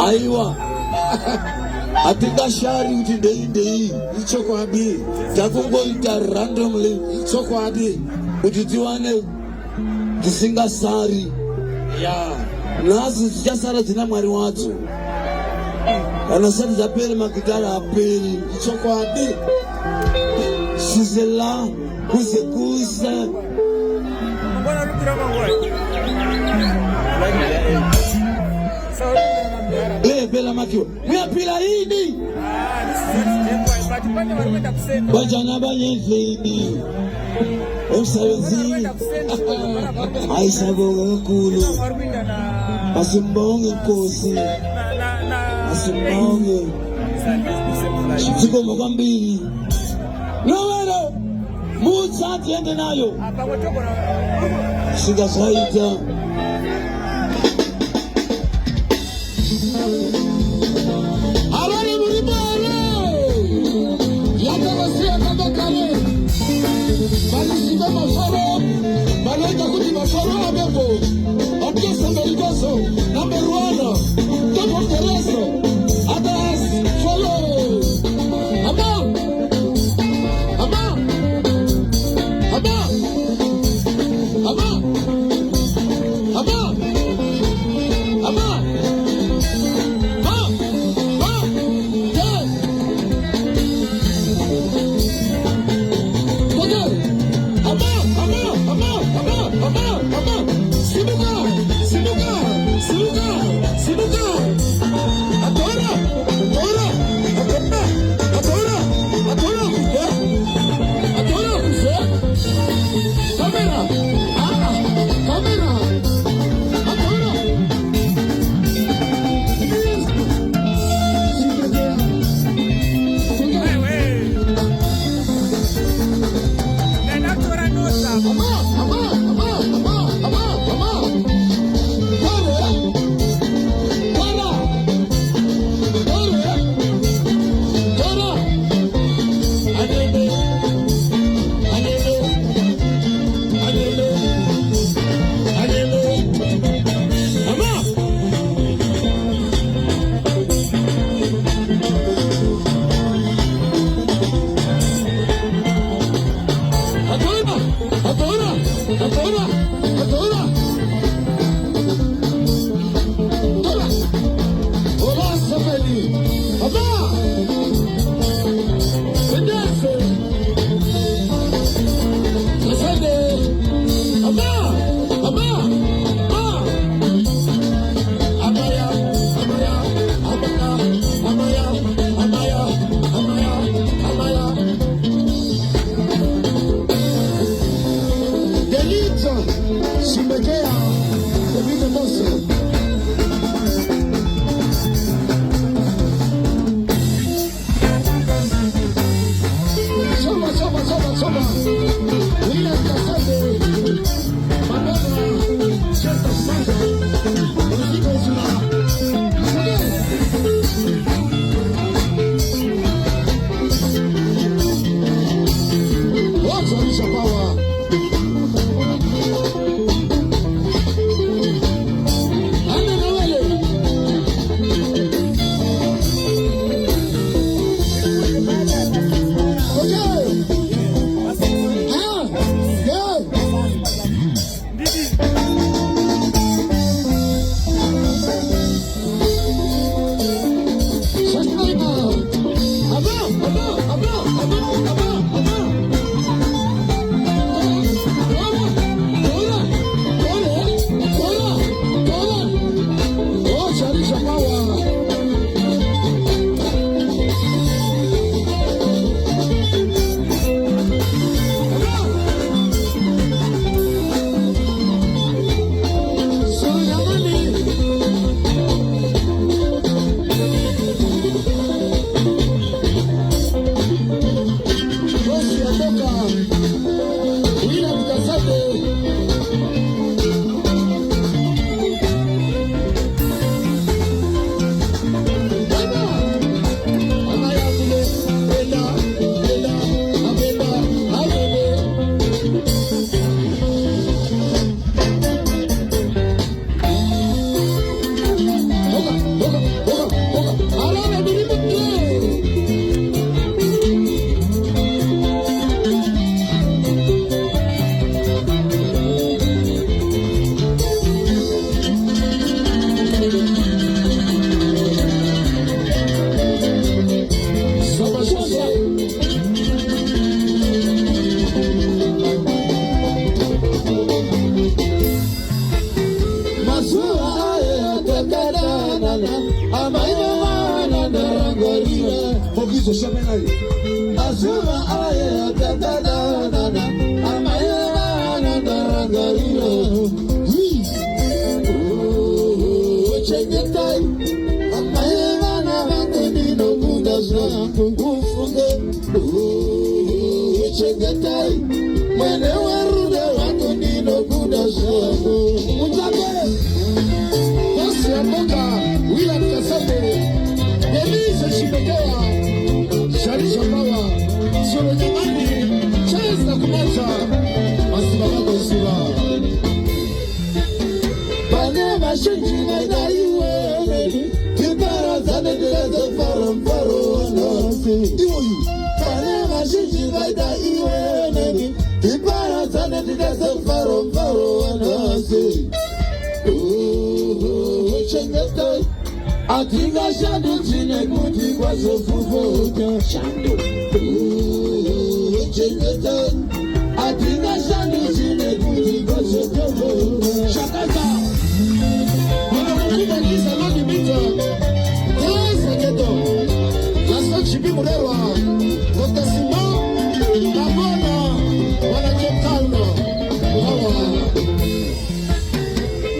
Aiwa. Atika shari uti dei. Ichoko abi. Takungo ita randomly. Ichoko abi. Uti tiwane. Tisinga sari. Ya. Nazi sijasara zina mwari watu. Anasari zapele makitara apeli. Ichoko abi. Sizela. Kuze. Mbona rukira mangoi? Bela makiwa. Mia pila hini. Bajana banyefini. Emsawezi. Aisha bonga kulu. Asimbonge kosi. Asimbonge. Chiko mwambili. Nowero. Muza tiende nayo. Siga saita. Habari mlibale. Yatawasia kama kale. Bali siba mafaro. Baleta kuti mafaro abepo. Objeso meligoso. Number 1. Top of the rest. Others follow. Abba. Izo shamenai. Azuma aye atadadana. Amaya na daragario. Chengetai. Amaya na bakoni no budazo. Ufunge. Chengetai. Mwene warude bakoni no budazo. Mutabe. Basi amoka. Wila mkasabe. Elise Shibekea. Shari Shabawa. Solo nyamani. Cheza kumacha. Masiba wako siwa. Bane mashenji na iwe. Kipara zane dileze faram faro anasi. Bane mashenji na iwe. Kipara zane dileze faram faro anasi. Chengetai. Atinga shandu chine kuti kwa sofufoka. Shandu. Chengetai. Atinga shandu chine kuti kwa sofufoka. Shakata. Wanakukuba kisa lodi mita. Kasa keto. Kasa chibi murewa. Kotasima. Nabona. Wanachotano. Wawa.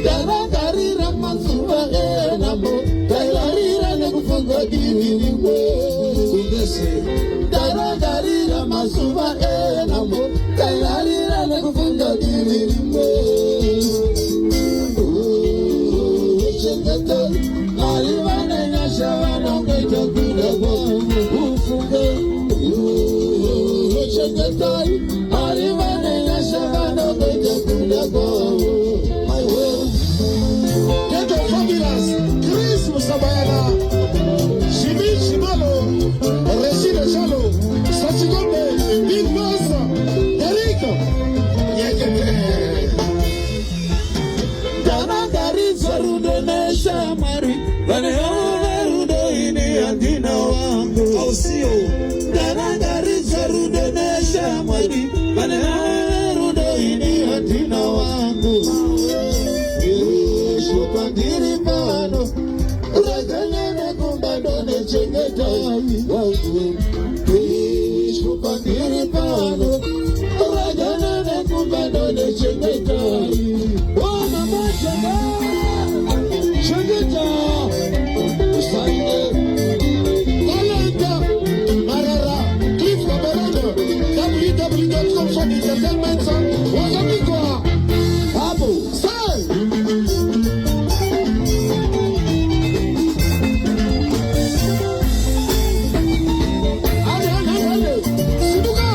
Dara darira masuba enamo. Kailarira nekufunga diwiwe. Dara darira masuba enamo. Kailarira nekufunga diwiwe. Chengetai. Marivane nyashawana ngeja kudagwa. Ufunge. Chengetai. Marivane nyashawana ngeja kudagwa. My will. Get the fabulous. Chris Musabayana. Shibi Shimalo. Rashida Shalo. Sachigombe. Big Boss. Deriko. Dana gari zarude ne shamari. Bane harude ini adina wangu. Ausio. Dana gari zarude ne shamari. Bane harude ini adina wangu. Shupandiri pano. Uragane kumbado ne chengetai wangu. Shupandiri pano. Uragane kumbado ne chengetai. Oh mama chengetai. Usande. Talenta. Marara. Cliff Caberano. www.comfort.entertainment. Wazamikwa. Abu. Say. Sibuka.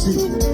Kazi.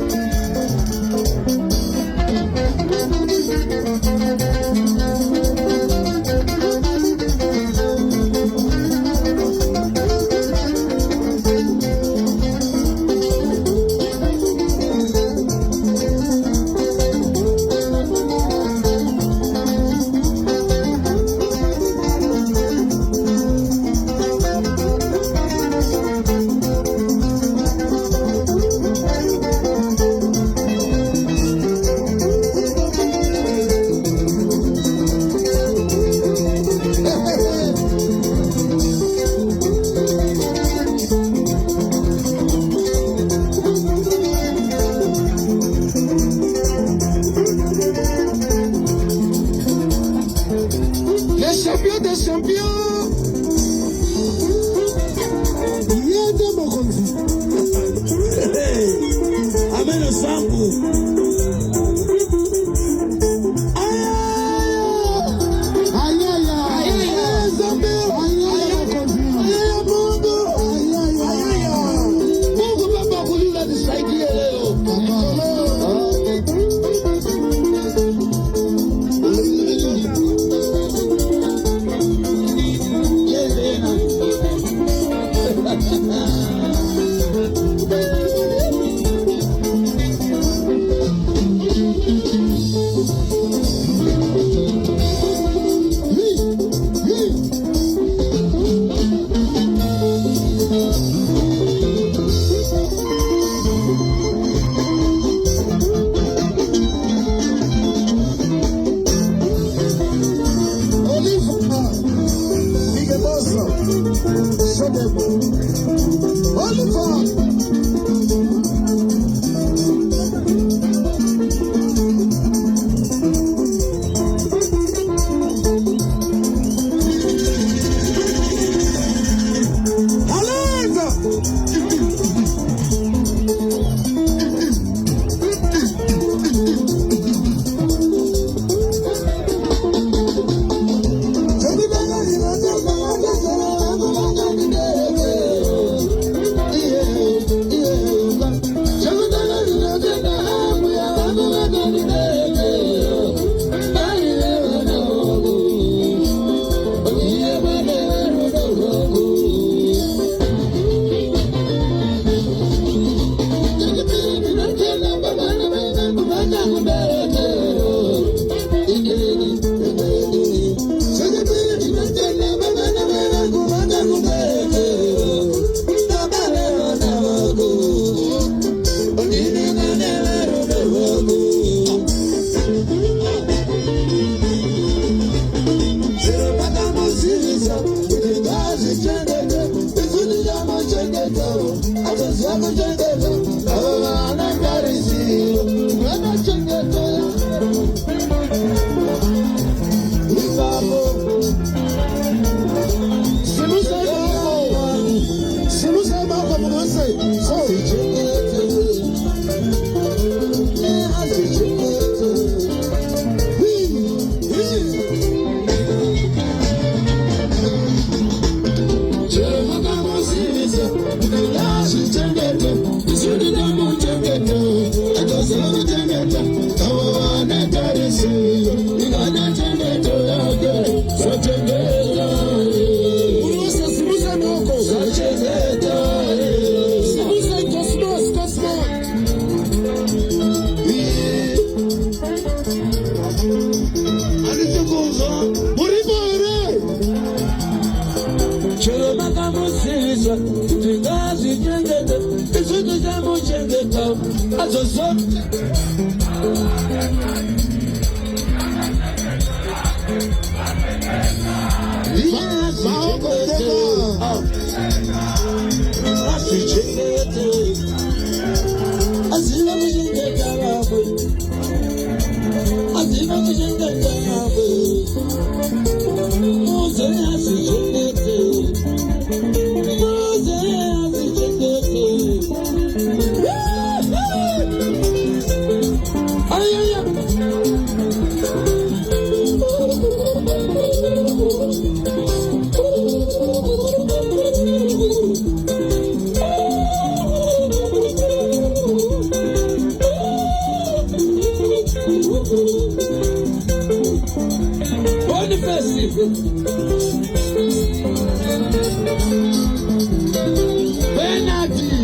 Penalty.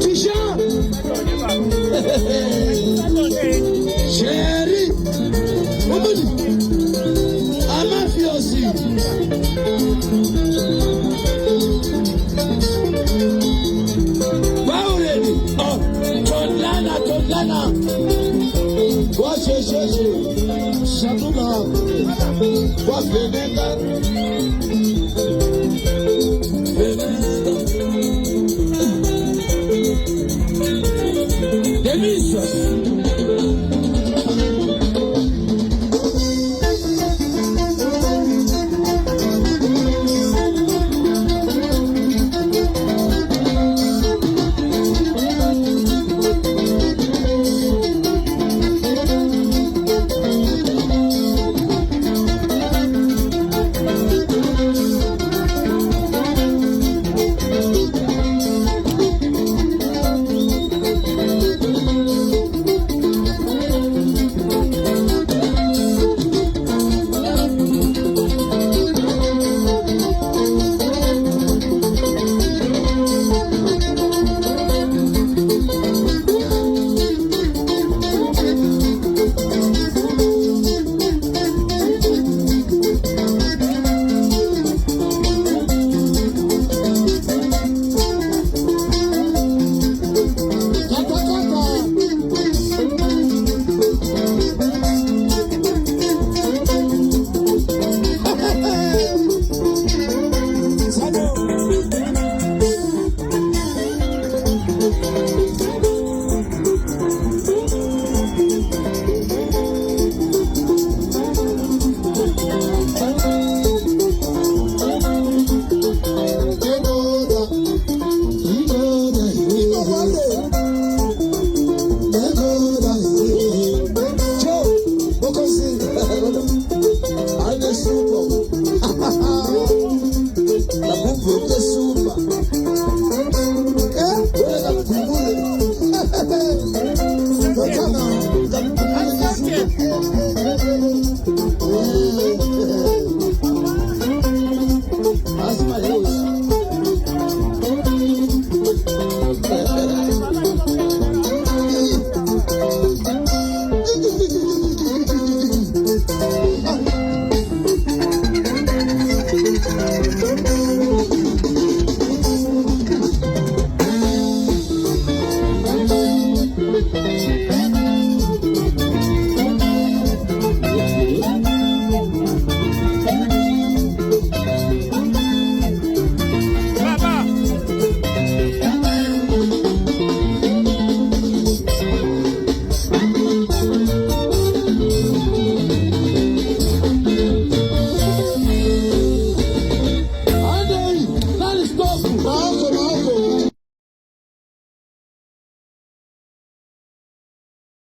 Tisha. Sherry. Omudi. Amafiosi. Bauredi. Oh, Tondana. Watch it. Shatuga. Wafenenga. Demisas.